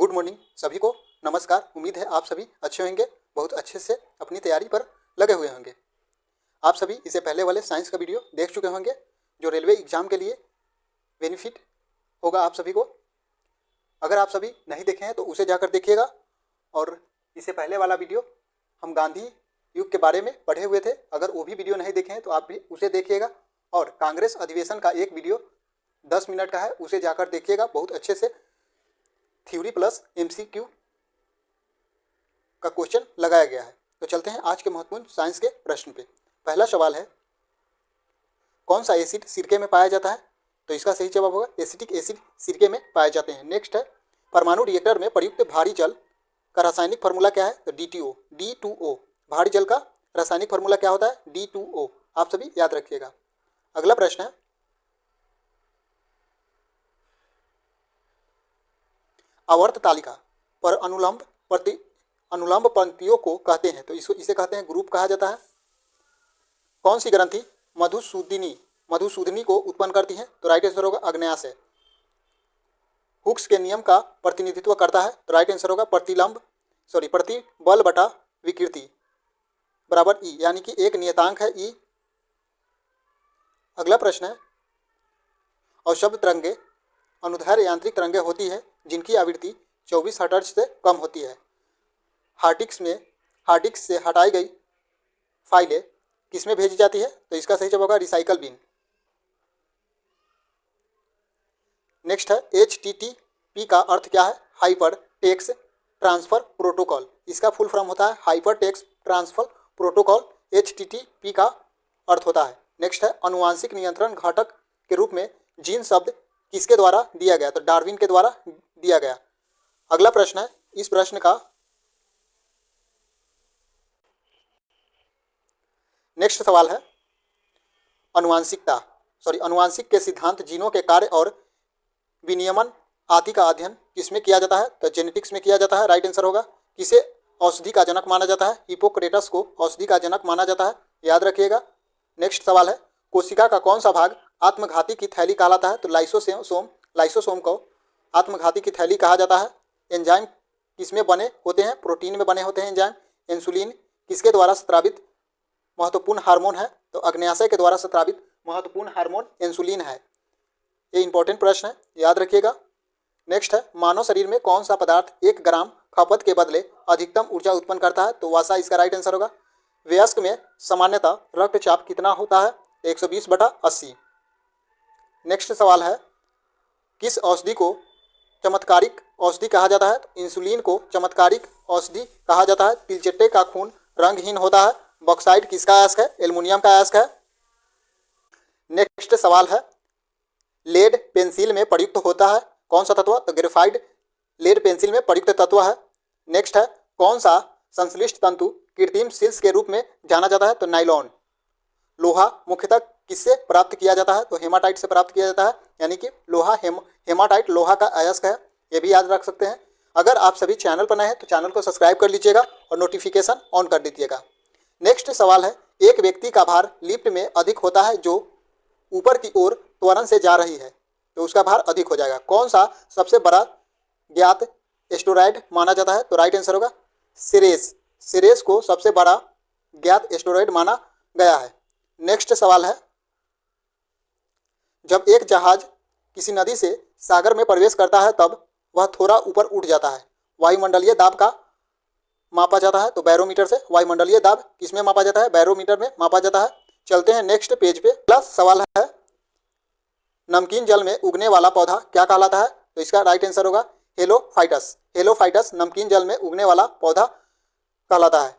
Good morning सभी को, नमस्कार। उम्मीद है आप सभी अच्छे होंगे, बहुत अच्छे से अपनी तैयारी पर लगे हुए होंगे। आप सभी इससे पहले वाले साइंस का वीडियो देख चुके होंगे जो रेलवे एग्जाम के लिए बेनिफिट होगा आप सभी को। अगर आप सभी नहीं देखे हैं तो उसे जाकर देखिएगा। और इससे पहले वाला वीडियो हम गांधी युग के बारे में पढ़े हुए थे, अगर वो भी वीडियो नहीं देखे हैं तो आप भी उसे देखिएगा। और कांग्रेस अधिवेशन का एक वीडियो 10 मिनट का है, उसे जाकर देखिएगा। बहुत अच्छे से थ्योरी प्लस MCQ का क्वेश्चन लगाया गया है। तो चलते हैं आज के महत्वपूर्ण साइंस के प्रश्न पे। पहला सवाल है, कौन सा एसिड सिरके में पाया जाता है? तो इसका सही जवाब होगा एसिटिक एसिड सिरके में पाए जाते हैं। नेक्स्ट है, परमाणु रिएक्टर में प्रयुक्त भारी जल का रासायनिक फार्मूला क्या है? तो D2O। भारी जल का रासायनिक फार्मूला क्या होता है? D2O। आप सभी याद रखिएगा। अगला प्रश्न है, आवर्त तालिका पर अनुलंब पंक्तियों को कहते हैं? तो इसे कहते हैं ग्रुप कहा जाता है। कौन सी ग्रंथि मधुसूदनी को उत्पन्न करती है? तो राइट आंसर होगा अग्न्याशय। हुक्स के नियम का प्रतिनिधित्व करता है? तो राइट आंसर होगा प्रतिबल बटा विकृति बराबर E, यानी कि एक नियतांक है E। अगला प्रश्न है, अशब्द तरंगे अनुदैर्ध्य यांत्रिक तरंगे होती है जिनकी आवृत्ति 24 हर्ट्ज से कम होती है। हार्ड डिस्क से हटाई गई फाइलें किसमें भेजी जाती है? तो इसका सही जवाब होगा रिसाइकल बिन। नेक्स्ट है, HTTP का अर्थ क्या है? Hyper text transfer protocol. इसका फुल फॉर्म होता है hyper text transfer protocol. HTTP का अर्थ होता है। नेक्स्ट है, अनुवांशिक नियंत्रण घटक के रूप में जीन शब्द किसके द्वारा दिया गया? तो डार्विन के द्वारा दिया गया। अगला प्रश्न है, इस प्रश्न का नेक्स्ट सवाल है, अनुवांशिक के सिद्धांत, जीनों के कार्य और विनियमन आदि का अध्ययन किसमें किया जाता है? तो जेनेटिक्स में किया जाता है। राइट आंसर होगा। किसे औषधि का जनक माना जाता है? हिपोक्रेटस को औषधि का जनक माना जाता है, याद रखिएगा। नेक्स्ट सवाल है, कोशिका का कौन सा भाग आत्मघाती की थैली कहलाता है? तो लाइसोसोम को आत्मघाती की थैली कहा जाता है। एंजाइम किसमें बने होते हैं? प्रोटीन में बने होते हैं एंजाइम। इंसुलिन किसके द्वारा स्रावित महत्वपूर्ण हार्मोन है? तो अग्न्याशय के द्वारा स्रावित महत्वपूर्ण हार्मोन इंसुलिन है। ये इंपॉर्टेंट प्रश्न है, याद रखिएगा। नेक्स्ट है, मानव शरीर में कौन सा पदार्थ 1 ग्राम खपत के बदले अधिकतम ऊर्जा उत्पन्न करता है? तो वसा इसका राइट आंसर होगा। वयस्क में सामान्यतः रक्तचाप कितना होता है? 120/80। नेक्स्ट सवाल है, किस औषधि को चमत्कारिक औषधि कहा जाता है? तो इंसुलिन को चमत्कारिक औषधि कहा जाता है। तिलचट्टे का खून रंगहीन होता है। बॉक्साइट किसका अयस्क है? एल्युमिनियम का अयस्क है। नेक्स्ट सवाल है, लेड पेंसिल में प्रयुक्त होता है कौन सा तत्व? तो ग्रेफाइट लेड पेंसिल में प्रयुक्त तत्व है। नेक्स्ट है, कौन सा संश्लिष्ट तंतु कृत्रिम सिल्स के रूप में जाना जाता है? तो नाइलॉन। लोहा मुख्यतः किससे प्राप्त किया जाता है? तो हेमाटाइट से प्राप्त किया जाता है, यानी कि लोहा हेमाटाइट लोहा का अयस्क है। ये भी याद रख सकते हैं। अगर आप सभी चैनल पर नए हैं तो चैनल को सब्सक्राइब कर लीजिएगा और नोटिफिकेशन ऑन कर दीजिएगा। नेक्स्ट सवाल है, एक व्यक्ति का भार लिफ्ट में अधिक होता है जो ऊपर की ओर त्वरण से जा रही है, तो उसका भार अधिक हो जाएगा। कौन सा सबसे बड़ा ज्ञात एस्टेरॉयड माना जाता है? तो राइट आंसर होगा सिरेस को सबसे बड़ा ज्ञात एस्टेरॉयड माना गया है। नेक्स्ट सवाल है, जब एक जहाज किसी नदी से सागर में प्रवेश करता है तब वह थोड़ा ऊपर उठ जाता है, वायुमंडलीय दाब का मापा जाता है। तो बैरोमीटर से वायुमंडलीय दाब किसमें मापा जाता है? बैरोमीटर में मापा जाता है। चलते हैं नेक्स्ट पेज पे। अगला सवाल है, नमकीन जल में उगने वाला पौधा क्या कहलाता है? तो इसका राइट आंसर होगा हेलोफाइटस नमकीन जल में उगने वाला पौधा कहलाता है।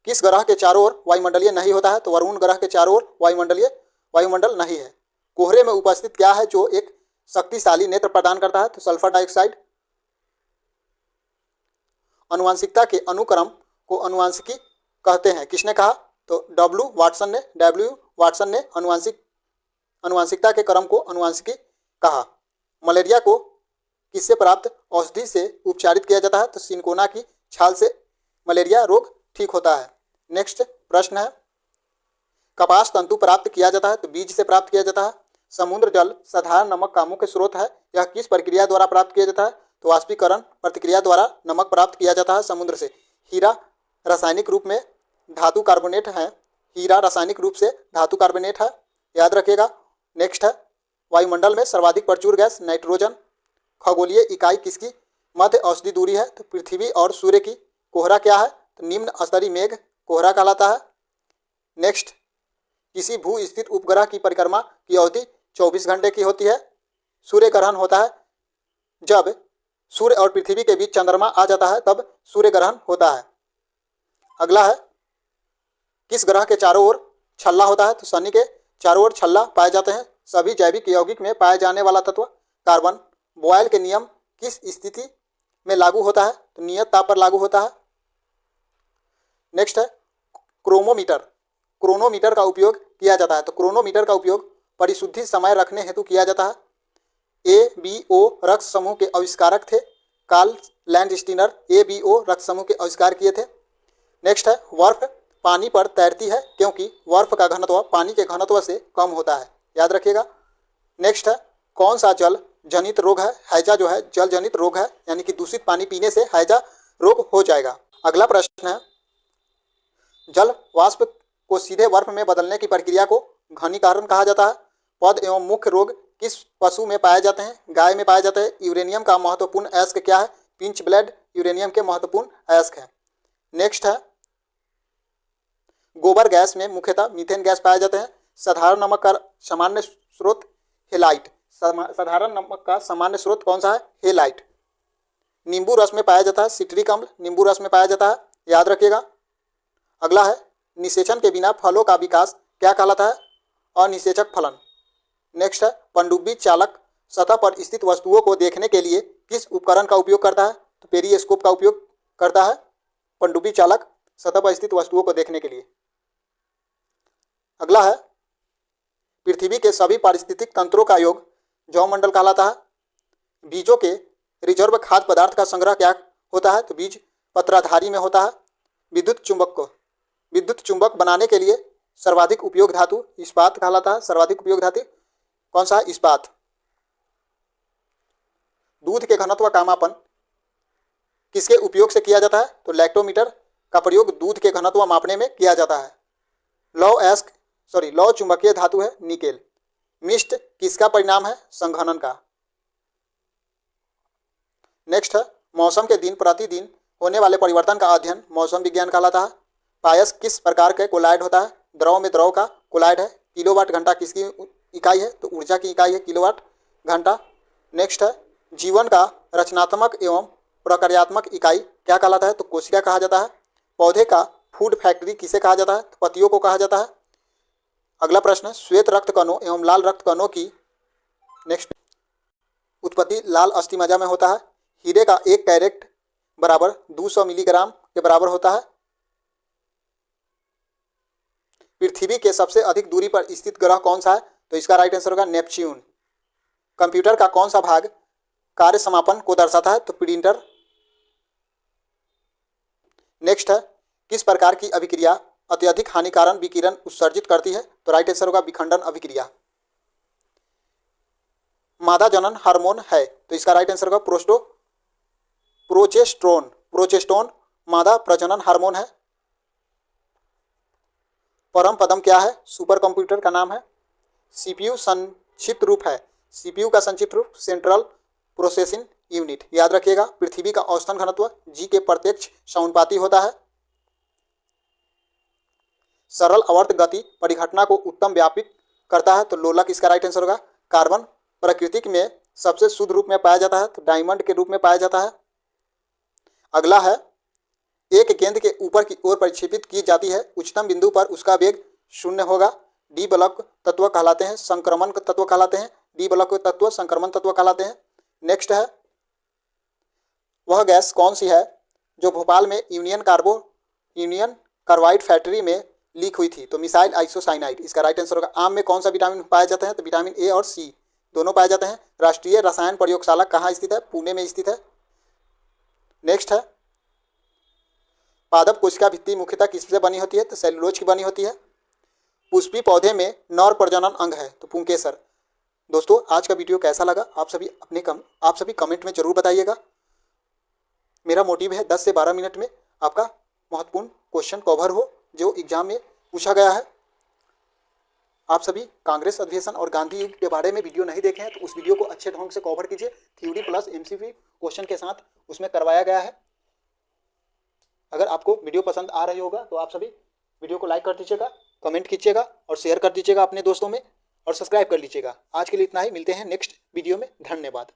किस ग्रह के चारों ओर वायुमंडलीय नहीं होता है? तो वरुण ग्रह के चारों ओर वायुमंडल नहीं है। कोहरे में उपस्थित क्या है जो एक शक्तिशाली नेत्र प्रदान करता है? तो सल्फर डाइऑक्साइड। अनुवांशिकता के अनुक्रम को अनुवांशिकी कहते हैं, किसने कहा? तो डब्ल्यू वाटसन ने अनुवांशिकता के क्रम को अनुवांशिकी कहा। मलेरिया को किससे प्राप्त औषधि से उपचारित किया जाता है? तो सिनकोना की छाल से मलेरिया रोग ठीक होता है। नेक्स्ट प्रश्न है, कपास तंतु प्राप्त किया जाता है? तो बीज से प्राप्त किया जाता है। समुद्र जल साधारण नमक का मुख्य स्रोत है, यह किस प्रक्रिया द्वारा प्राप्त किया जाता है? तो वाष्पीकरण प्रतिक्रिया द्वारा नमक प्राप्त किया जाता है समुद्र से। हीरा रासायनिक रूप में धातु कार्बोनेट है। हीरा रासायनिक रूप से धातु कार्बोनेट है, याद रखिएगा। नेक्स्ट है वायुमंडल में सर्वाधिक प्रचुर गैस नाइट्रोजन। खगोलीय इकाई किसकी मध्य औषधि दूरी है? तो पृथ्वी और सूर्य की। कोहरा क्या है? तो निम्न स्तरीय मेघ कोहरा कहलाता है। नेक्स्ट, किसी भू स्थित उपग्रह की परिक्रमा की अवधि 24 घंटे की होती है। सूर्य ग्रहण होता है जब सूर्य और पृथ्वी के बीच चंद्रमा आ जाता है, तब सूर्य ग्रहण होता है। अगला है किस ग्रह के चारों ओर छल्ला होता है? तो शनि के चारों ओर छल्ला पाए जाते हैं। सभी जैविक यौगिक में पाए जाने वाला तत्व कार्बन। बॉयल के नियम किस स्थिति में लागू होता है? तो नियत ताप पर लागू होता है। नेक्स्ट है क्रोमोमीटर। क्रोनोमीटर का उपयोग किया जाता है। तो क्रोनोमीटर का उपयोग परिशुद्धि समय रखने हेतु किया जाता है। ABO रक्त समूह के आविष्कारक थे कार्ल लैंडस्टीनर। ABO रक्त समूह के आविष्कार किए थे। नेक्स्ट है बर्फ पानी पर तैरती है क्योंकि बर्फ का घनत्व पानी के घनत्व से कम होता है, याद रखिएगा। नेक्स्ट है कौन सा जल जनित रोग है? हैजा जो है जल जनित रोग है, यानी कि दूषित पानी पीने से हैजा रोग हो जाएगा। अगला प्रश्न है जल वाष्प को सीधे बर्फ में बदलने की प्रक्रिया को घनीकरण कहा जाता है। पद एवं मुख्य रोग किस पशु में पाए जाते हैं? गाय में पाए जाते हैं। यूरेनियम का महत्वपूर्ण अयस्क क्या है? पिंच ब्लेड यूरेनियम के महत्वपूर्ण अयस्क है। नेक्स्ट है गोबर गैस में मुख्यतः मीथेन गैस पाए जाते हैं। साधारण नमक का सामान्य स्रोत हेलाइट। साधारण नमक का सामान्य स्रोत कौन सा है? हेलाइट। नींबू रस में पाया जाता है सिट्रिक अम्ल, नींबू रस में पाया जाता है, याद रखिएगा। अगला है निषेचन के बिना फलों का विकास क्या कहलाता है? अनिषेचक फलन। नेक्स्ट है पनडुब्बी चालक सतह पर स्थित वस्तुओं को देखने के लिए किस उपकरण का उपयोग करता है? तो पेरिस्कोप का उपयोग करता है पनडुब्बी चालक सतह पर स्थित वस्तुओं को देखने के लिए। अगला है पृथ्वी के सभी पारिस्थितिक तंत्रों का योग जैवमंडल कहलाता है। बीजों के रिजर्व खाद्य पदार्थ का संग्रह क्या होता है? तो बीज पत्राधारी में होता है। विद्युत चुंबक बनाने के लिए सर्वाधिक उपयोग धातु इस्पात कहलाता है। सर्वाधिक उपयोग धातु कौन सा है? इस्पात। दूध के घनत्व का मापन किसके उपयोग से किया जाता है? तो लैक्टोमीटर का प्रयोग दूध के घनत्व मापने में किया जाता है। लौह चुंबकीय धातु है निकेल। मिस्ट किसका परिणाम है? संघनन का। नेक्स्ट है मौसम के दिन प्रतिदिन होने वाले परिवर्तन का अध्ययन मौसम विज्ञान कहलाता है। पायस किस प्रकार के कोलाइड होता है? द्रव में द्रव का कोलाइड है। किलोवाट घंटा किसकी इकाई है? तो ऊर्जा की इकाई है किलोवाट घंटा। नेक्स्ट है जीवन का रचनात्मक एवं प्रक्रियात्मक इकाई क्या कहलाता है? तो कोशिका कहा जाता है। पौधे का फूड फैक्ट्री किसे कहा जाता है? तो पत्तियों को कहा जाता है। अगला प्रश्न है श्वेत रक्त कणों एवं लाल रक्त कणों की नेक्स्ट उत्पत्ति लाल अस्थि में होता है। हीरे का 1 कैरेट बराबर 200 मिलीग्राम के बराबर होता है। पृथ्वी के सबसे अधिक दूरी पर स्थित ग्रह कौन सा है? तो इसका राइट आंसर होगा नेपच्यून। कंप्यूटर का कौन सा भाग कार्य समापन को दर्शाता है? तो प्रिंटर। नेक्स्ट है किस प्रकार की अभिक्रिया अत्यधिक हानिकारक विकिरण उत्सर्जित करती है? तो राइट आंसर होगा विखंडन अभिक्रिया। मादा जनन हार्मोन है, तो इसका राइट आंसर होगा प्रोजेस्टेरोन। प्रोजेस्टेरोन मादा प्रजनन हार्मोन है। परम पदम क्या है? सुपर कंप्यूटर का नाम है। सीपीयू संक्षिप्त रूप है। सीपीयू का संक्षिप्त रूप सेंट्रल प्रोसेसिंग यूनिट, याद रखिएगा। पृथ्वी का औसतन घनत्व जी के प्रत्यक्ष समानुपाती होता है। सरल आवर्त गति परिघटना को उत्तम व्यापित करता है, तो लोलक इसका राइट आंसर होगा। कार्बन प्राकृतिक में सबसे शुद्ध रूप में पाया जाता है, तो डायमंड के रूप में पाया जाता है। अगला है एक गेंद के ऊपर की ओर प्रक्षेपित की जाती है, उच्चतम बिंदु पर उसका वेग 0 होगा। डी ब्लॉक तत्व कहलाते हैं, संक्रमण तत्व कहलाते हैं। डी ब्लॉक तत्व संक्रमण तत्व कहलाते हैं। नेक्स्ट है वह गैस कौन सी है जो भोपाल में यूनियन कार्बाइड फैक्ट्री में लीक हुई थी? तो मिसाइल आइसोसाइनाइड, इसका राइट आंसर होगा। आम में कौन सा विटामिन पाए जाते हैं? तो विटामिन ए और सी दोनों पाए जाते हैं। राष्ट्रीय रसायन प्रयोगशाला कहाँ स्थित है? पुणे में स्थित है। नेक्स्ट है पादप कोशिका भित्ति मुख्यतः किससे बनी होती है? तो सेलुलोज की बनी होती है। पुष्पी पौधे में नर प्रजनन अंग है, तो पुंकेसर। दोस्तों आज का वीडियो कैसा लगा आप सभी कमेंट में ज़रूर बताइएगा। मेरा मोटिव है 10 से 12 मिनट में आपका महत्वपूर्ण क्वेश्चन कवर हो जो एग्जाम में पूछा गया है। आप सभी कांग्रेस अधिवेशन और गांधी युग के बारे में वीडियो नहीं देखे हैं तो उस वीडियो को अच्छे ढंग से कवर कीजिए। थ्योरी प्लस एमसीक्यू क्वेश्चन के साथ उसमें करवाया गया है। अगर आपको वीडियो पसंद आ रही होगा तो आप सभी वीडियो को लाइक कर दीजिएगा, कमेंट कीजिएगा और शेयर कर दीजिएगा अपने दोस्तों में और सब्सक्राइब कर लीजिएगा। आज के लिए इतना ही, मिलते हैं नेक्स्ट वीडियो में। धन्यवाद।